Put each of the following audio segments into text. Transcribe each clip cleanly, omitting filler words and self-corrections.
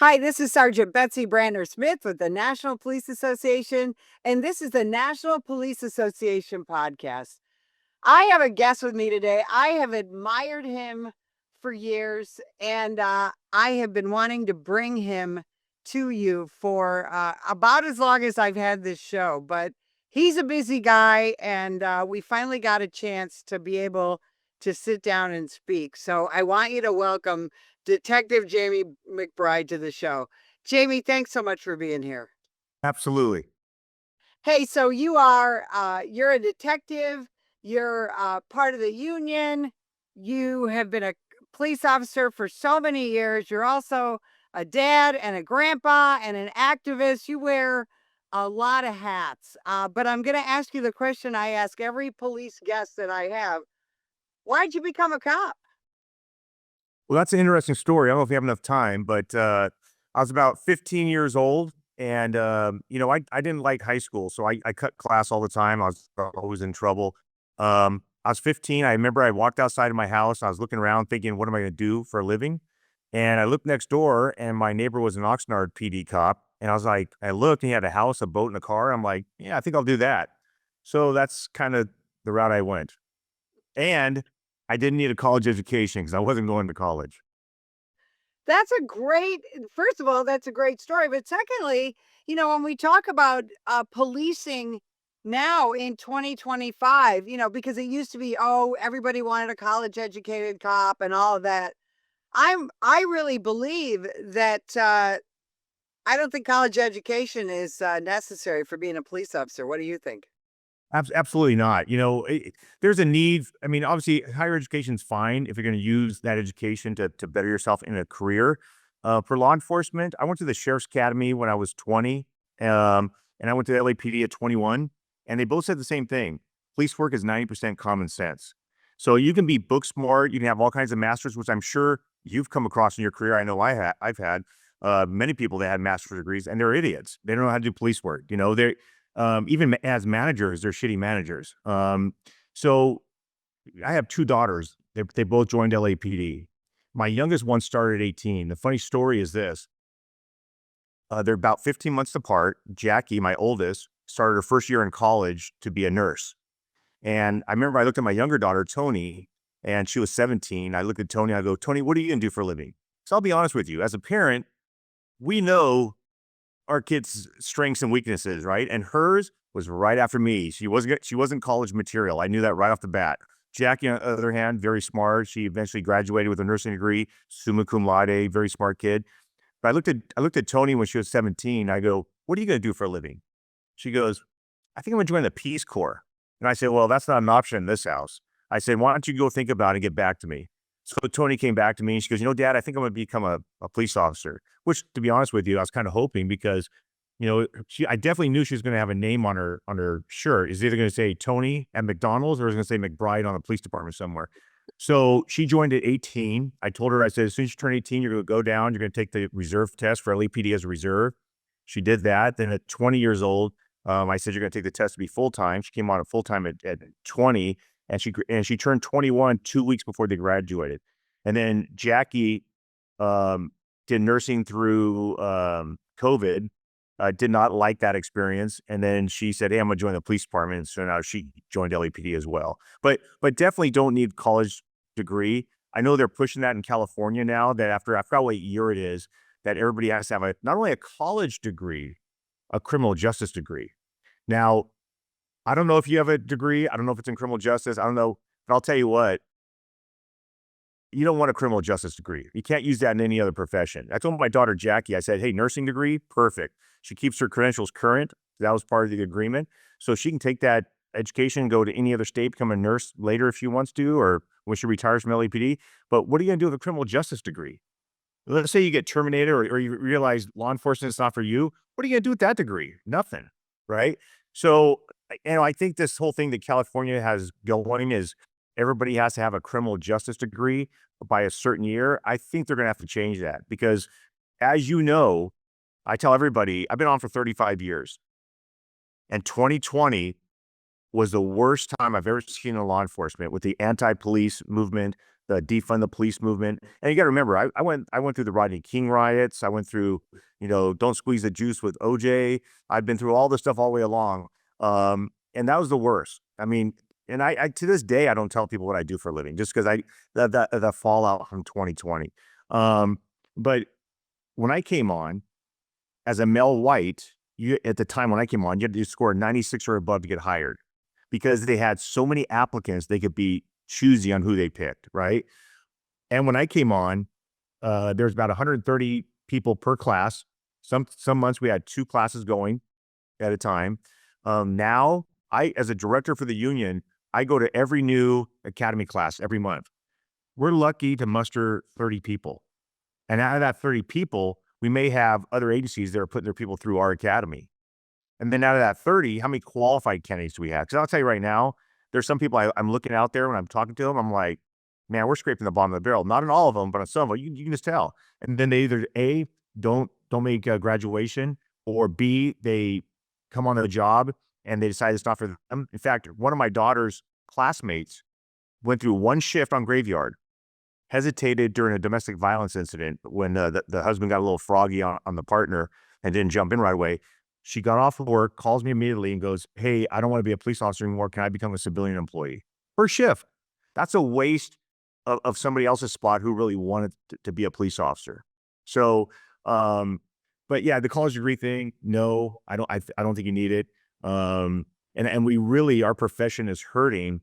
Hi, this is Sergeant Betsy Brander Smith with the National Police Association, and this is the National Police Association podcast. I have a guest with me today. I have admired him for years, and I have been wanting to bring him to you for about as long as I've had this show. But he's a busy guy, and we finally got a chance to be able to sit down and speak. So I want you to welcome Detective Jamie McBride to the show. Jamie, thanks so much for being here. Absolutely. Hey, so you're a detective, you're part of the union, you have been a police officer for so many years. You're also a dad and a grandpa and an activist. You wear a lot of hats. But I'm going to ask you the question I ask every police guest that I have. Why'd you become a cop? Well, that's an interesting story. I don't know if you have enough time, but I was about 15 years old, and I didn't like high school, so I cut class all the time. I was always in trouble. I was 15. I remember I walked outside of my house. I was looking around, thinking, "What am I going to do for a living?" And I looked next door, and my neighbor was an Oxnard PD cop. And I was like, I looked, and he had a house, a boat, and a car. I'm like, yeah, I think I'll do that. So that's kind of the route I went. And I didn't need a college education because I wasn't going to college. That's a great first of all, that's a great story, but secondly, when we talk about, policing now in 2025, because it used to be, "Oh, everybody wanted a college-educated cop," and all of that. I really believe that, I don't think college education is, necessary for being a police officer. What do you think? Absolutely not. There's a need. I mean, obviously, higher education is fine if you're going to use that education to better yourself in a career. For law enforcement, I went to the Sheriff's Academy when I was 20, and I went to the LAPD at 21, and they both said the same thing. Police work is 90% common sense. So you can be book smart, you can have all kinds of masters, which I'm sure you've come across in your career. I know I've had many people that had master's degrees, and they're idiots. They don't know how to do police work. Even as managers, they're shitty managers. So I have 2 daughters. They both joined LAPD. My youngest one started at 18. The funny story is this. They're about 15 months apart. Jackie, my oldest, started her first year in college to be a nurse. And I remember I looked at my younger daughter, Tony, and she was 17. I looked at Tony, I go, "Tony, what are you gonna do for a living?" So I'll be honest with you, as a parent, we know our kids' strengths and weaknesses, right? And hers was right after me. She wasn't college material. I knew that right off the bat. Jackie, on the other hand, very smart. She eventually graduated with a nursing degree, summa cum laude, very smart kid. But I looked at Tony when she was 17. I go, "What are you going to do for a living?" She goes, "I think I'm going to join the Peace Corps." And I said, "Well, that's not an option in this house." I said, "Why don't you go think about it and get back to me?" So Tony came back to me and she goes, Dad, I think I'm going to become a police officer, which to be honest with you, I was kind of hoping because, I definitely knew she was going to have a name on her shirt. Is either going to say Tony at McDonald's or is going to say McBride on the police department somewhere. So she joined at 18. I told her, I said, as soon as you turn 18, you're going to go down, you're going to take the reserve test for LAPD as a reserve. She did that. Then at 20 years old, I said, you're going to take the test to be full time. She came on at full time at 20, and she turned 21 2 weeks before they graduated. And then Jackie did nursing through COVID. Did not like that experience, and then she said, "Hey, I'm going to join the police department." And so now she joined LAPD as well. But definitely don't need college degree. I know they're pushing that in California now. That after I forgot what year it is, that everybody has to have not only a college degree, a criminal justice degree. Now, I don't know if you have a degree. I don't know if it's in criminal justice. I don't know. But I'll tell you what, you don't want a criminal justice degree. You can't use that in any other profession. I told my daughter, Jackie, I said, "Hey, nursing degree, perfect." She keeps her credentials current. That was part of the agreement. So she can take that education, go to any other state, become a nurse later if she wants to, or when she retires from LAPD. But what are you going to do with a criminal justice degree? Let's say you get terminated or you realize law enforcement is not for you. What are you going to do with that degree? Nothing, right? So, I think this whole thing that California has going is everybody has to have a criminal justice degree by a certain year. I think they're going to have to change that because, as you know, I tell everybody I've been on for 35 years, and 2020 was the worst time I've ever seen in law enforcement with the anti-police movement, the defund the police movement. And you got to remember, I went through the Rodney King riots. I went through, don't squeeze the juice with OJ. I've been through all this stuff all the way along. And that was the worst. I mean, and I to this day, I don't tell people what I do for a living just because the fallout from 2020. But when I came on as a male white, at the time when I came on, you had to score 96 or above to get hired because they had so many applicants, they could be choosy on who they picked, right? And when I came on, there's about 130 people per class. Some months we had 2 classes going at a time. Now, as a director for the union, I go to every new academy class every month. We're lucky to muster 30 people. And out of that 30 people, we may have other agencies that are putting their people through our academy. And then out of that 30, how many qualified candidates do we have? Because I'll tell you right now, there's some people I'm looking out there when I'm talking to them. I'm like, man, we're scraping the bottom of the barrel. Not in all of them, but on some of them, you can just tell. And then they either A, don't make graduation, or B, they come on the job and they decide it's not for them. In fact, one of my daughter's classmates went through 1 shift on graveyard, hesitated during a domestic violence incident when the husband got a little froggy on the partner and didn't jump in right away. She got off of work, calls me immediately and goes, "Hey, I don't want to be a police officer anymore. Can I become a civilian employee?" Per shift. That's a waste of somebody else's spot who really wanted to be a police officer. So, but yeah, the college degree thing, no, I don't think you need it. And we really, our profession is hurting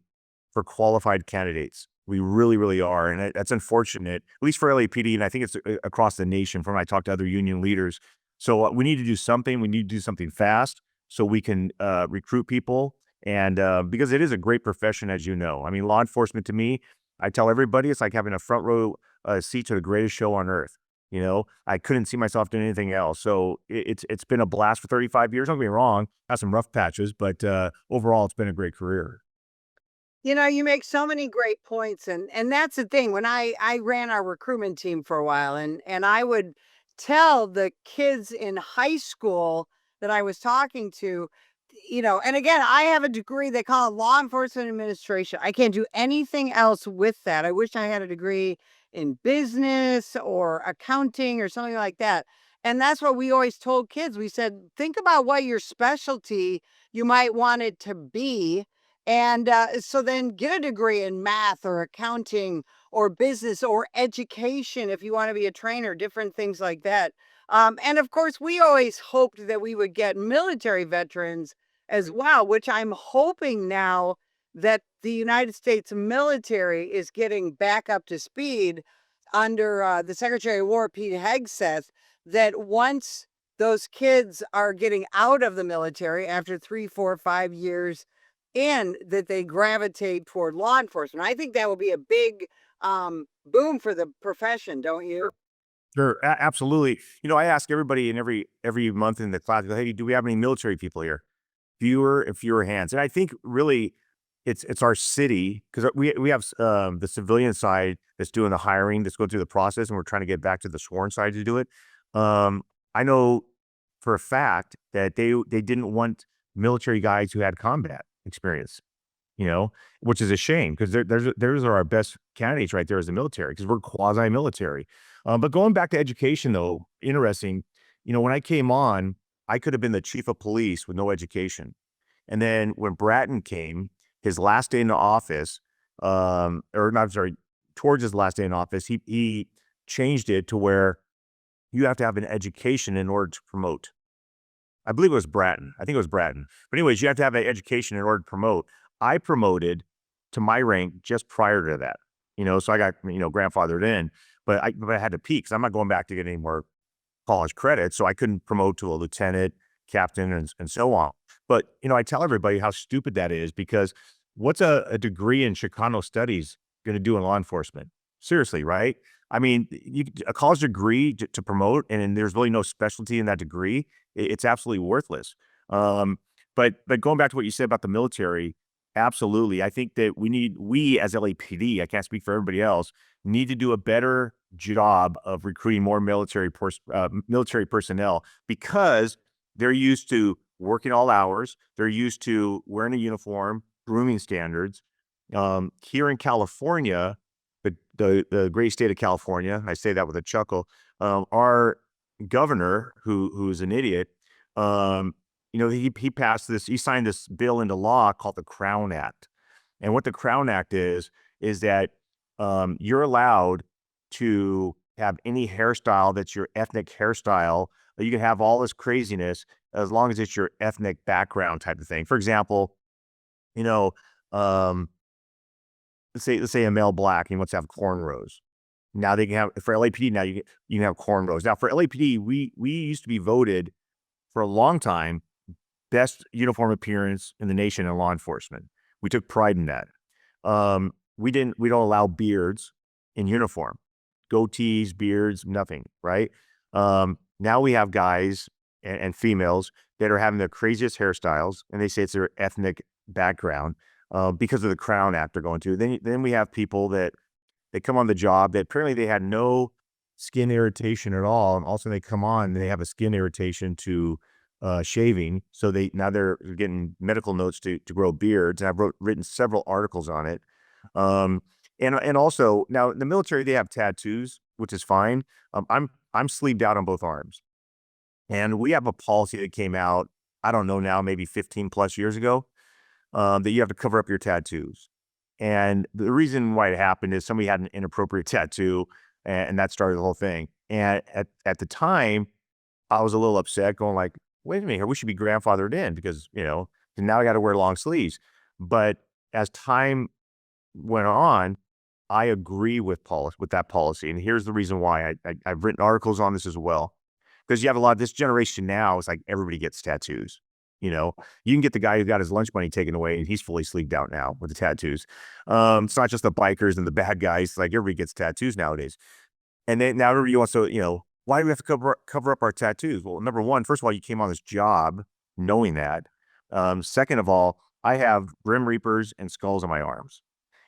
for qualified candidates. We really, really are. And that's unfortunate, at least for LAPD. And I think it's across the nation from when I talk to other union leaders. So we need to do something. We need to do something fast so we can recruit people. And because it is a great profession, as you know. I mean, law enforcement to me, I tell everybody it's like having a front row seat to the greatest show on earth. I couldn't see myself doing anything else. So it's been a blast for 35 years. Don't get me wrong, got some rough patches, but overall, it's been a great career. You make so many great points, and that's the thing. When I ran our recruitment team for a while, and I would tell the kids in high school that I was talking to, and again, I have a degree, they call it law enforcement administration. I can't do anything else with that. I wish I had a degree in business or accounting or something like that. And that's what we always told kids. We said, think about what your specialty you might want it to be. And so then get a degree in math or accounting or business or education if you want to be a trainer, different things like that. And of course, we always hoped that we would get military veterans as well, which I'm hoping now that the United States military is getting back up to speed under the Secretary of War, Pete Hegseth, that once those kids are getting out of the military after 3, 4, 5 years in, that they gravitate toward law enforcement. I think that will be a big boom for the profession, don't you? Sure, absolutely. I ask everybody in every month in the class, "Hey, do we have any military people here?" Fewer and fewer hands. And I think really it's our city because we have the civilian side that's doing the hiring, that's going through the process, and we're trying to get back to the sworn side to do it. I know for a fact that they didn't want military guys who had combat experience, you know, which is a shame because there's are our best candidates right there as the military because we're quasi-military. But going back to education though, interesting, when I came on, I could have been the chief of police with no education. And then when Bratton came, his last day in the office, or not, sorry, towards his last day in office, he changed it to where you have to have an education in order to promote. I believe it was Bratton. I think it was Bratton. But anyways, you have to have an education in order to promote. I promoted to my rank just prior to that, so I got, grandfathered in, but I had to peak because I'm not going back to get any more college credit. So I couldn't promote to a lieutenant, captain, and so on. But, I tell everybody how stupid that is because what's a degree in Chicano studies going to do in law enforcement? Seriously, right? I mean, a college degree to promote, and there's really no specialty in that degree. It's absolutely worthless. But going back to what you said about the military, absolutely. I think that we as LAPD, I can't speak for everybody else, need to do a better job of recruiting more military personnel because they're used to working all hours. They're used to wearing a uniform, grooming standards. Here in California, the great state of California, I say that with a chuckle, our governor, who's an idiot, he passed this, he signed this bill into law called the Crown Act. And what the Crown Act is that you're allowed to have any hairstyle that's your ethnic hairstyle. You can have all this craziness as long as it's your ethnic background type of thing. For example, you know, um, let's say a male black and he wants to have cornrows. Now they can have for LAPD. Now you can have cornrows. Now for LAPD, we used to be voted for a long time best uniform appearance in the nation in law enforcement. We took pride in that. We don't allow beards in uniform, goatees, beards, nothing, right? Now we have guys and females that are having the craziest hairstyles, and they say it's their ethnic background because of the Crown Act they're going to. Then we have people that they come on the job that apparently they had no skin irritation at all, and also they come on and they have a skin irritation to shaving, so they're getting medical notes to grow beards. And I've written several articles on it. And also now in the military they have tattoos, which is fine. I'm sleeved out on both arms, and we have a policy that came out, I don't know now, maybe 15 plus years ago, that you have to cover up your tattoos. And the reason why it happened is somebody had an inappropriate tattoo, and that started the whole thing. And at the time, I was a little upset, going like, "Wait a minute here, we should be grandfathered in because now I got to wear long sleeves." But as time went on, I agree with that policy, and here's the reason why. I've written articles on this as well, because you have a lot of this generation now. It's like everybody gets tattoos. You can get the guy who got his lunch money taken away, and he's fully sleeved out now with the tattoos. It's not just the bikers and the bad guys. Like everybody gets tattoos nowadays. And then now everybody wants to, why do we have to cover up our tattoos? Well, number one, first of all, you came on this job knowing that. Second of all, I have Grim Reapers and skulls on my arms.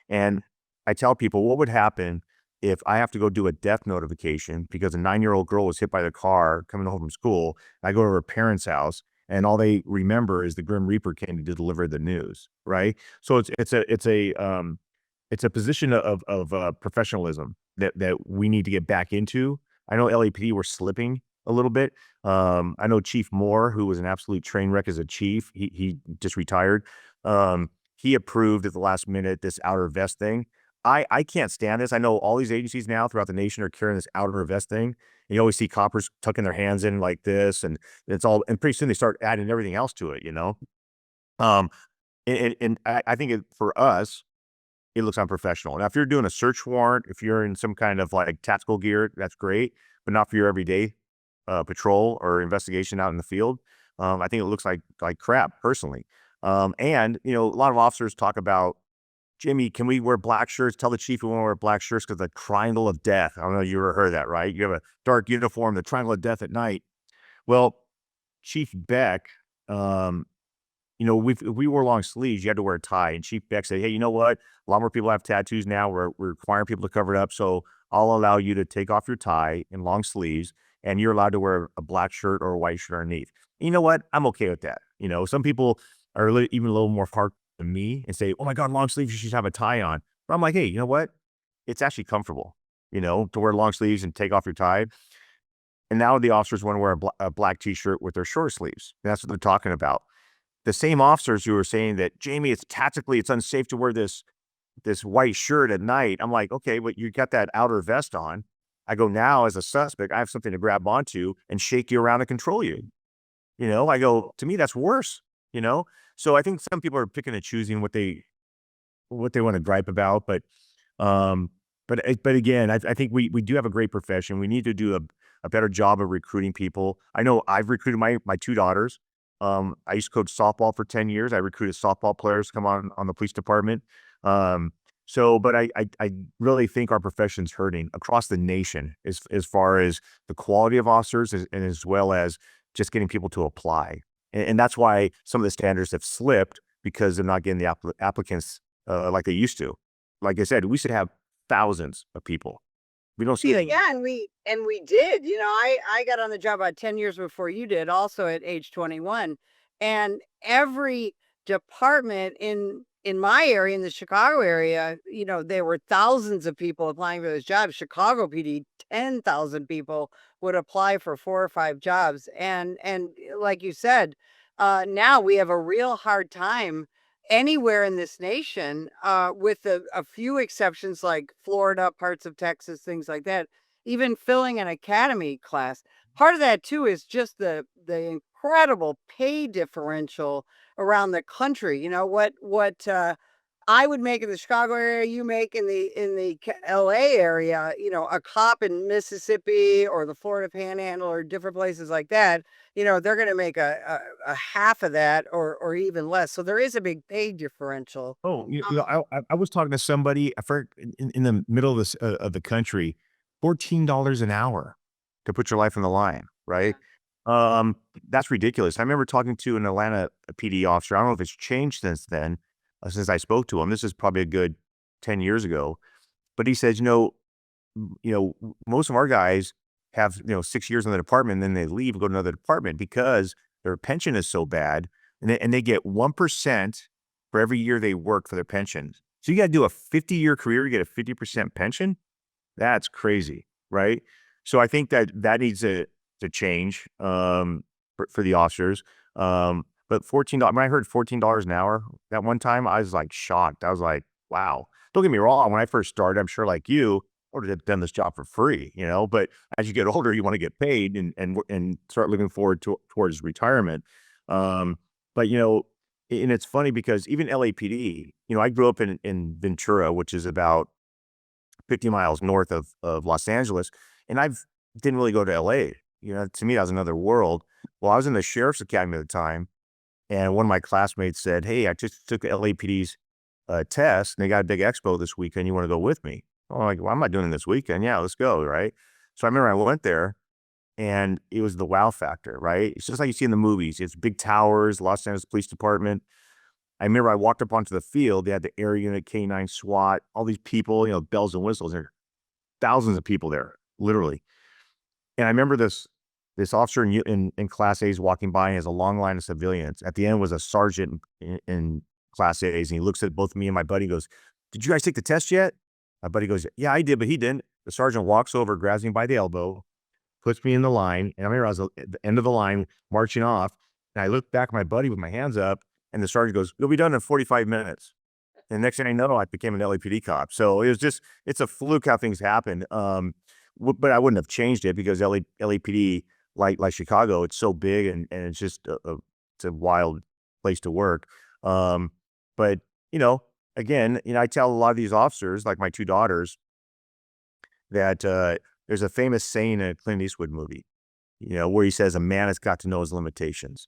And I tell people, what would happen if I have to go do a death notification because a 9-year-old girl was hit by the car coming home from school? I go to her parents' house, and all they remember is the Grim Reaper came to deliver the news, right? So it's a position of professionalism that we need to get back into. I know LAPD were slipping a little bit. I know Chief Moore, who was an absolute train wreck as a chief, he just retired. He approved at the last minute this outer vest thing. I can't stand this. I know all these agencies now throughout the nation are carrying this outer vest thing. And you always see coppers tucking their hands in like this, and and pretty soon they start adding everything else to it. Um, and I think for us, it looks unprofessional. Now, if you're doing a search warrant, if you're in some kind of like tactical gear, that's great, but not for your everyday patrol or investigation out in the field. I think it looks like crap personally. And a lot of officers talk about, Jimmy, can we wear black shirts? Tell the chief we want to wear black shirts because the triangle of death. I don't know if you ever heard that, right? You have a dark uniform, the triangle of death at night. Well, Chief Beck, if we wore long sleeves, you had to wear a tie. And Chief Beck said, "Hey, you know what? A lot more people have tattoos now. We're requiring people to cover it up. So I'll allow you to take off your tie and long sleeves, and you're allowed to wear a black shirt or a white shirt underneath." And you know what? I'm okay with that. Some people are even a little more hard than me and say, "Oh my God, long sleeves, you should have a tie on." But I'm like, hey, you know what? It's actually comfortable, to wear long sleeves and take off your tie. And now the officers want to wear a black t-shirt with their short sleeves. That's what they're talking about. The same officers who are saying that, Jamie, it's unsafe to wear this white shirt at night. I'm like, okay, but you got that outer vest on. I go, now as a suspect, I have something to grab onto and shake you around and control you. I go, to me, that's worse, you know? So I think some people are picking and choosing what they want to gripe about, um, but again, I think we do have a great profession. We need to do a better job of recruiting people. I know I've recruited my two daughters. I used to coach softball for 10 years. I recruited softball players to come on the police department. But I really think our profession's hurting across the nation as far as the quality of officers and as well as just getting people to apply. And that's why some of the standards have slipped because they're not getting the applicants like they used to. Like I said, we should have thousands of people. We don't see that. Yeah, and we did. I got on the job about 10 years before you did, also at age 21. And every department in in my area, in the Chicago area, there were thousands of people applying for those jobs. Chicago PD, 10,000 people would apply for 4 or 5 jobs. And like you said, now we have a real hard time anywhere in this nation, with a few exceptions like Florida, parts of Texas, things like that, even filling an academy class. Part of that too is just the incredible pay differential around the country. What I would make in the Chicago area, you make in the LA area, a cop in Mississippi or the Florida Panhandle or different places like that, they're going to make a half of that or even less. So there is a big pay differential. Oh, I was talking to somebody in the middle of this of the country, $14 an hour to put your life on the line, right? Um, that's ridiculous. I remember talking to an Atlanta PD officer. I don't know if it's changed since then, since I spoke to him. This is probably a good 10 years ago. But he says, most of our guys have, 6 years in the department, and then they leave and go to another department because their pension is so bad. And they get 1% for every year they work for their pension. So you got to do a 50-year career to get a 50% pension. That's crazy, right? So I think that needs to change, for the officers. But $14, when I heard $14 an hour that one time, I was like shocked. I was like, wow. Don't get me wrong. When I first started, I'm sure like you, I would have done this job for free, but as you get older, you want to get paid and start looking forward towards retirement. But and it's funny because even LAPD, I grew up in Ventura, which is about 50 miles north of Los Angeles, and didn't really go to LA. To me, that was another world. Well, I was in the sheriff's academy at the time, and one of my classmates said, "Hey, I just took LAPD's test, and they got a big expo this weekend. You want to go with me?" I'm like, "Well, I'm not doing it this weekend. Yeah, let's go." Right. So I remember I went there, and it was the wow factor. Right. It's just like you see in the movies. It's big towers, Los Angeles Police Department. I remember I walked up onto the field. They had the air unit, K9 SWAT, all these people, bells and whistles. There are thousands of people there, literally. And I remember this officer in Class A's walking by, and he has a long line of civilians. At the end was a sergeant in Class A's, and he looks at both me and my buddy and goes, "Did you guys take the test yet?" My buddy goes, "Yeah, I did, but he didn't." The sergeant walks over, grabs me by the elbow, puts me in the line, and I remember I was at the end of the line marching off, and I looked back at my buddy with my hands up, and the sergeant goes, "You'll be done in 45 minutes." And next thing I know, I became an LAPD cop. So it's a fluke how things happen. But I wouldn't have changed it because LAPD, like Chicago, it's so big and it's just it's a wild place to work. But again, I tell a lot of these officers, like my two daughters, that there's a famous saying in a Clint Eastwood movie, where he says, "A man has got to know his limitations."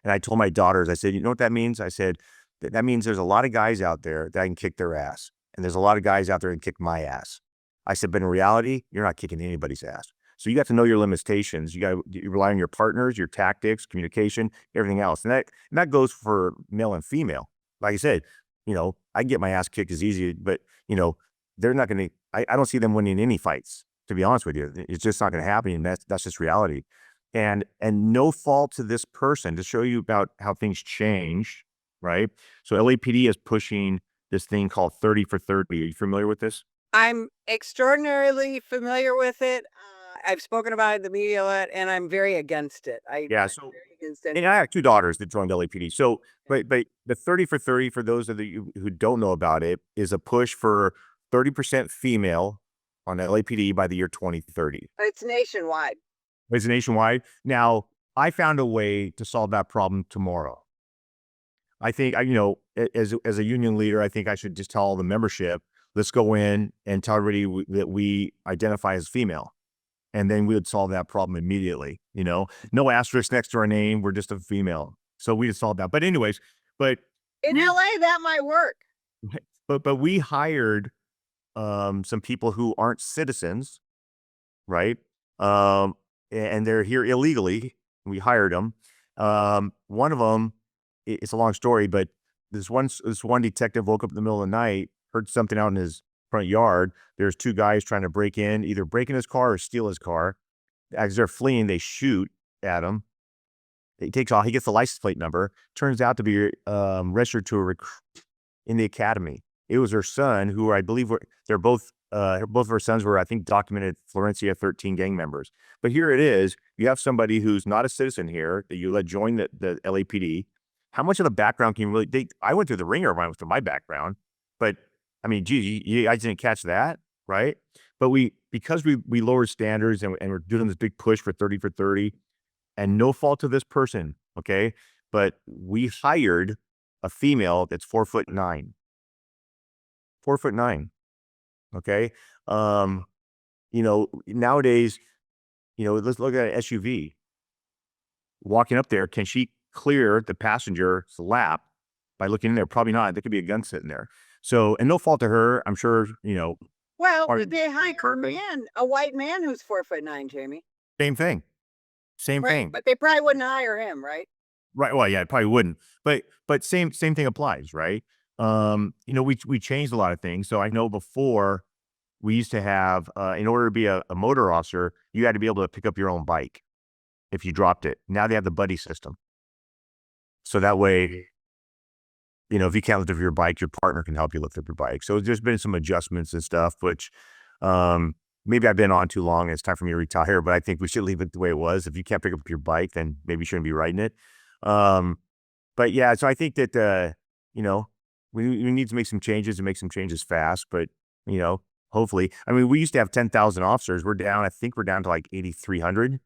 And I told my daughters, I said, "You know what that means?" I said, that means there's a lot of guys out there that I can kick their ass. And there's a lot of guys out there that can kick my ass." I said, "But in reality, you're not kicking anybody's ass. So you got to know your limitations. You rely on your partners, your tactics, communication, everything else." And that goes for male and female. Like I said, I can get my ass kicked as easy, but they're not going to, I don't see them winning any fights, to be honest with you. It's just not going to happen. And that's just reality. And no fault to this person, to show you about how things change, right? So LAPD is pushing this thing called 30 for 30. Are you familiar with this? I'm extraordinarily familiar with it. I've spoken about it in the media a lot, and I'm very against it. I'm Yeah. So, very against it. and I have two daughters that joined LAPD. So, but the 30 for 30, for those of you who don't know about it, is a push for 30% female on LAPD by the year 2030. It's nationwide. It's nationwide. Now, I found a way to solve that problem tomorrow. I think, as a union leader, I think I should just tell all the membership, let's go in and tell everybody that we identify as female. And then we would solve that problem immediately. No asterisk next to our name. We're just a female. So we just solved that. But anyways, but In LA, that might work. but we hired some people who aren't citizens, right? And they're here illegally. We hired them. One of them, it's a long story, but this one detective woke up in the middle of the night, heard something out in his front yard. There's two guys trying to either break in his car or steal his car. As they're fleeing, they shoot at him. He takes off. He gets the license plate number. Turns out to be registered to in the academy. It was her son, who I believe they're both of her sons were, I think, documented Florencia 13 gang members. But here it is. You have somebody who's not a citizen here that you let join the LAPD. How much of the background can you really I went through the ringer when I went through my background, but I mean, gee, I didn't catch that, right? But because we lowered standards and we're doing this big push for 30 for 30, and no fault to this person, okay? But we hired a female that's 4'9", 4'9", okay? Nowadays, let's look at an SUV. Walking up there, can she clear the passenger's lap by looking in there? Probably not. There could be a gun sitting there. So, and no fault to her. I'm sure, Well, or they hire a white man who's 4'9", Jamie. same thing. Same Right, thing. but they probably wouldn't hire him, right? Right. Well, yeah, it probably wouldn't. But same thing applies, right? We changed a lot of things. So I know before we used to have, in order to be a motor officer, you had to be able to pick up your own bike if you dropped it. Now they have the buddy system. So that way, if you can't lift up your bike, your partner can help you lift up your bike. So there's been some adjustments and stuff, which maybe I've been on too long and it's time for me to retire, but I think we should leave it the way it was. If you can't pick up your bike, then maybe you shouldn't be riding it. But yeah, so I think that, we need to make some changes and make some changes fast, but, hopefully, I mean, we used to have 10,000 officers. I think we're down to like 8,300,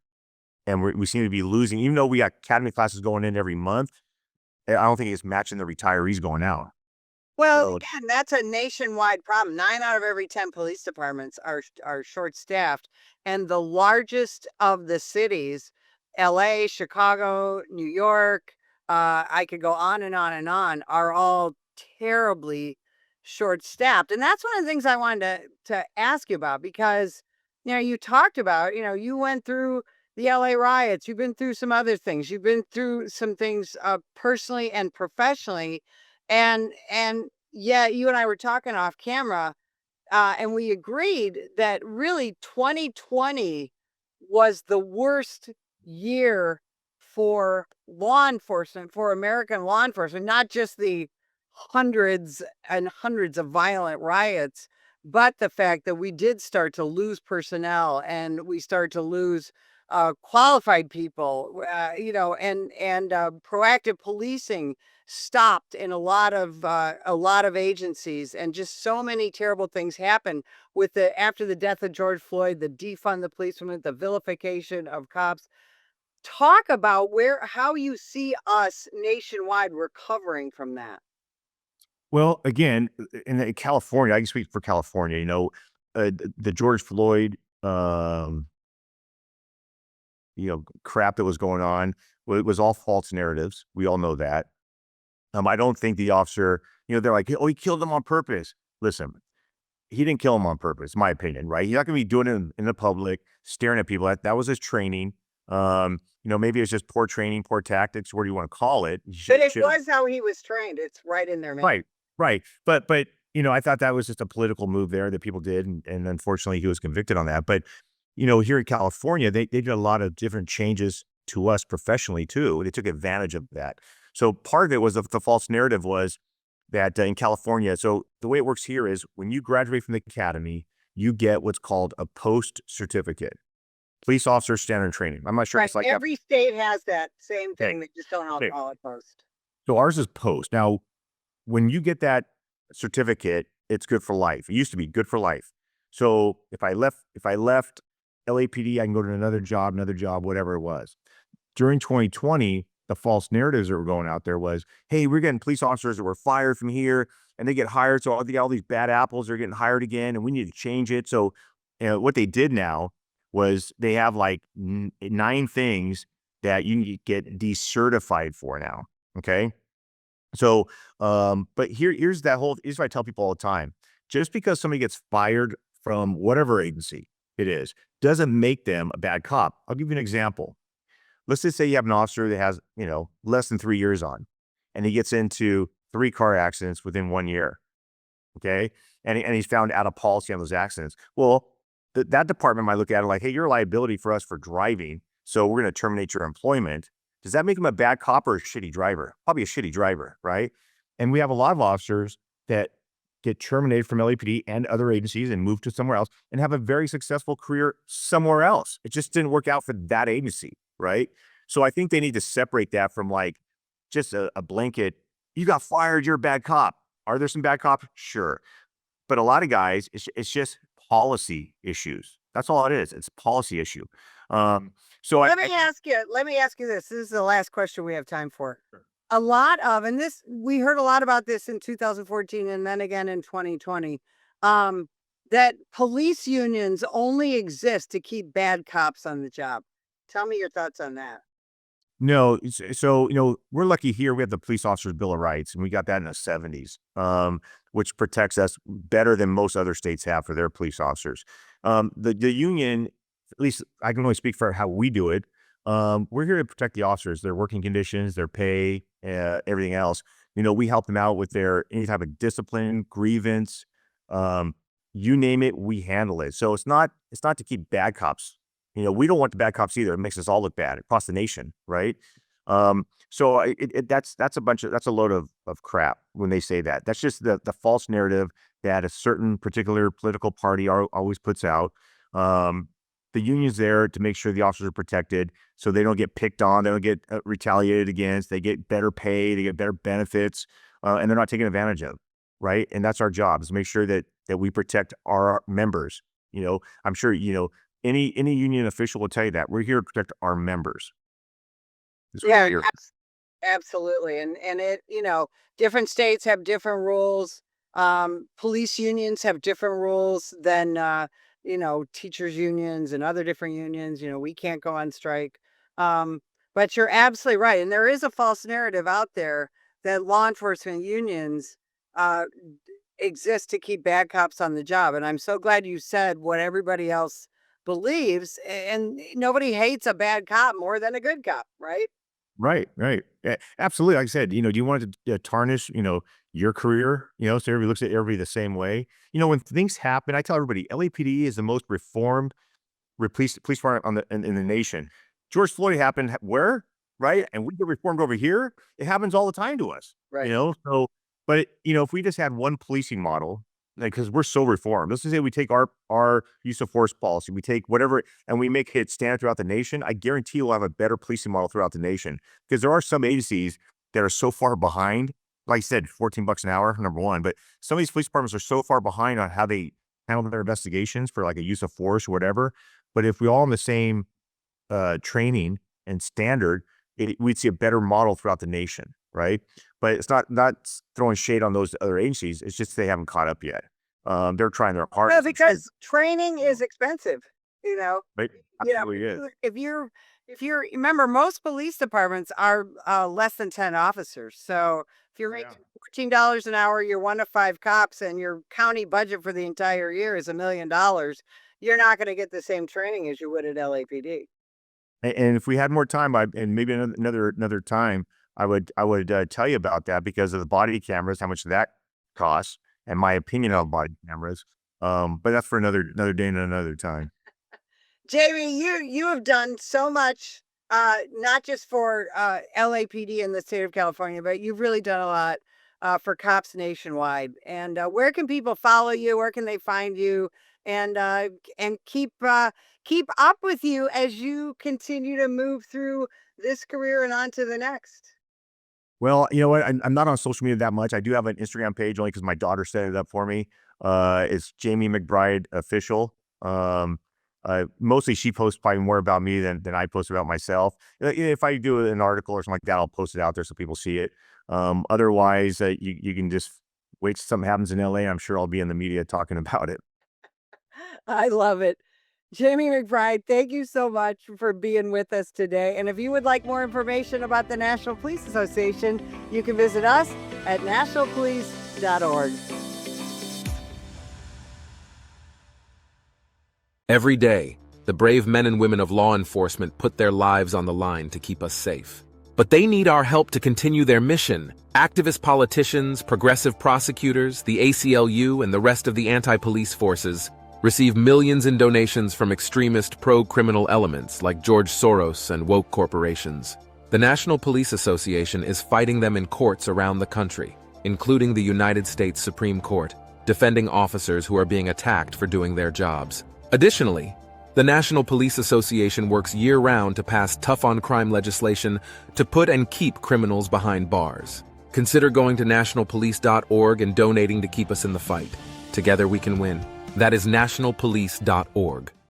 and we seem to be losing, even though we got academy classes going in every month. I don't think it's matching the retirees going out. Well, So again, that's a nationwide problem. 9 out of every 10 police departments are short-staffed, and the largest of the cities, LA, Chicago, New York, I could go on and on and on, are all terribly short-staffed. And that's one of the things I wanted to ask you about because, you talked about, you went through the LA riots, you've been through some other things, you've been through some things personally and professionally. And yeah, you and I were talking off camera, and we agreed that really 2020 was the worst year for law enforcement, for American law enforcement, not just the hundreds and hundreds of violent riots, but the fact that we did start to lose personnel and we start to lose qualified people, and proactive policing stopped in a lot of agencies, and just so many terrible things happened with after the death of George Floyd, the defund the police movement, the vilification of cops. Talk about how you see us nationwide recovering from that. well, again, in California, I can speak for California, the George Floyd, crap that was going on, it was all false narratives. We all know that. I don't think the officer, they're like, oh, he killed him on purpose. Listen, he didn't kill him on purpose, in my opinion, right? He's not going to be doing it in the public, staring at people. That was his training. Maybe it's just poor training, poor tactics, what do you want to call it? But it was how he was trained. It's right in there, man. Right, right. But I thought that was just a political move there that people did, and unfortunately he was convicted on that. But here in California, they did a lot of different changes to us professionally too. They took advantage of that. So part of it was the false narrative was that in California. So the way it works here is when you graduate from the academy, you get what's called a post certificate, police officer standard training. I'm not sure if Right. it's like Every state has that same Okay. thing. They just don't all Okay. call it post. So ours is post. Now, when you get that certificate, it's good for life. It used to be good for life. So if I left LAPD, I can go to another job, whatever it was. During 2020, the false narratives that were going out there was, hey, we're getting police officers that were fired from here and they get hired. So all these bad apples are getting hired again and we need to change it. So what they did now was they have like 9 things that you can get decertified for now. Okay. So, but here's what I tell people all the time. Just because somebody gets fired from whatever agency it is, doesn't make them a bad cop. I'll give you an example. Let's just say you have an officer that has, less than 3 years on, and he gets into 3 car accidents within 1 year. Okay. And he's found out of policy on those accidents. Well, that department might look at it like, hey, you're a liability for us for driving. So we're going to terminate your employment. Does that make him a bad cop or a shitty driver? Probably a shitty driver, right? And we have a lot of officers that get terminated from LAPD and other agencies and move to somewhere else and have a very successful career somewhere else. It just didn't work out for that agency, right? So I think they need to separate that from like just a blanket, you got fired, you're a bad cop. Are there some bad cops? Sure. But a lot of guys, it's just policy issues. That's all it is. It's a policy issue. So Let me ask you this. This is the last question we have time for. A lot of, and this, we heard a lot about this in 2014 and then again in 2020, that police unions only exist to keep bad cops on the job. Tell me your thoughts on that. No, so, we're lucky here. We have the Police Officers Bill of Rights, and we got that in the 70s, which protects us better than most other states have for their police officers. The union, at least I can only speak for how we do it. We're here to protect the officers, their working conditions, their pay, everything else. We help them out with their any type of discipline, grievance, you name it, we handle it. So it's not to keep bad cops. We don't want the bad cops either. It makes us all look bad across the nation, right? So that's a load of crap when they say that. That's just the false narrative that a certain particular political party always puts out. The union's there to make sure the officers are protected, so they don't get picked on, they don't get retaliated against, they get better pay, they get better benefits, and they're not taken advantage of, right? And that's our job, is to make sure that we protect our members. I'm sure any union official will tell you that we're here to protect our members. That's what Yeah, we're here. absolutely. And different states have different rules. Police unions have different rules than teachers unions and other different unions. We can't go on strike. But you're absolutely right. And there is a false narrative out there that law enforcement unions exist to keep bad cops on the job. And I'm so glad you said what everybody else believes. And nobody hates a bad cop more than a good cop, right? Right, right. Yeah, absolutely. Like I said, do you want it to tarnish, your career, so everybody looks at everybody the same way? When things happen, I tell everybody, LAPD is the most reformed police department in the nation. George Floyd happened where, right? And we get reformed over here. It happens all the time to us, Right. So, but if we just had one policing model, like, because we're so reformed, let's just say we take our use of force policy, we take whatever, and we make it standard throughout the nation. I guarantee we'll have a better policing model throughout the nation, because there are some agencies that are so far behind. Like I said, $14 an hour, number one, but some of these police departments are so far behind on how they handle their investigations for like a use of force or whatever. But if we all in the same training and standard, we'd see a better model throughout the nation, right? But it's not throwing shade on those other agencies. It's just they haven't caught up yet. They're trying their Well, hardest. because training is expensive, you know. Right? You know, Absolutely is. if you're remember, most police departments are less than 10 officers. So if you're Yeah. making $14 an hour, you're one of five cops, and your county budget for the entire year is $1 million, you're not going to get the same training as you would at LAPD. And if we had more time, and maybe another time, I would tell you about that, because of the body cameras, how much that costs, and my opinion on body cameras. But that's for another day and another time. Jamie, you have done so much, not just for LAPD in the state of California, but you've really done a lot for cops nationwide. And where can people follow you? Where can they find you? And keep up with you as you continue to move through this career and on to the next. Well, you know what? I'm not on social media that much. I do have an Instagram page, only because my daughter set it up for me. It's Jamie McBride Official. Mostly she posts probably more about me than I post about myself. If I do an article or something like that, I'll post it out there so people see it. Otherwise, you can just wait till something happens in LA. I'm sure I'll be in the media talking about it. I love it. Jamie McBride, thank you so much for being with us today. And if you would like more information about the National Police Association, you can visit us at nationalpolice.org. Every day, the brave men and women of law enforcement put their lives on the line to keep us safe. But they need our help to continue their mission. Activist politicians, progressive prosecutors, the ACLU, and the rest of the anti-police forces receive millions in donations from extremist pro-criminal elements like George Soros and woke corporations. The National Police Association is fighting them in courts around the country. including the United States Supreme Court, defending officers who are being attacked for doing their jobs. Additionally, the National Police Association works year-round to pass tough-on-crime legislation to put and keep criminals behind bars. Consider going to nationalpolice.org and donating to keep us in the fight. Together we can win. That is nationalpolice.org.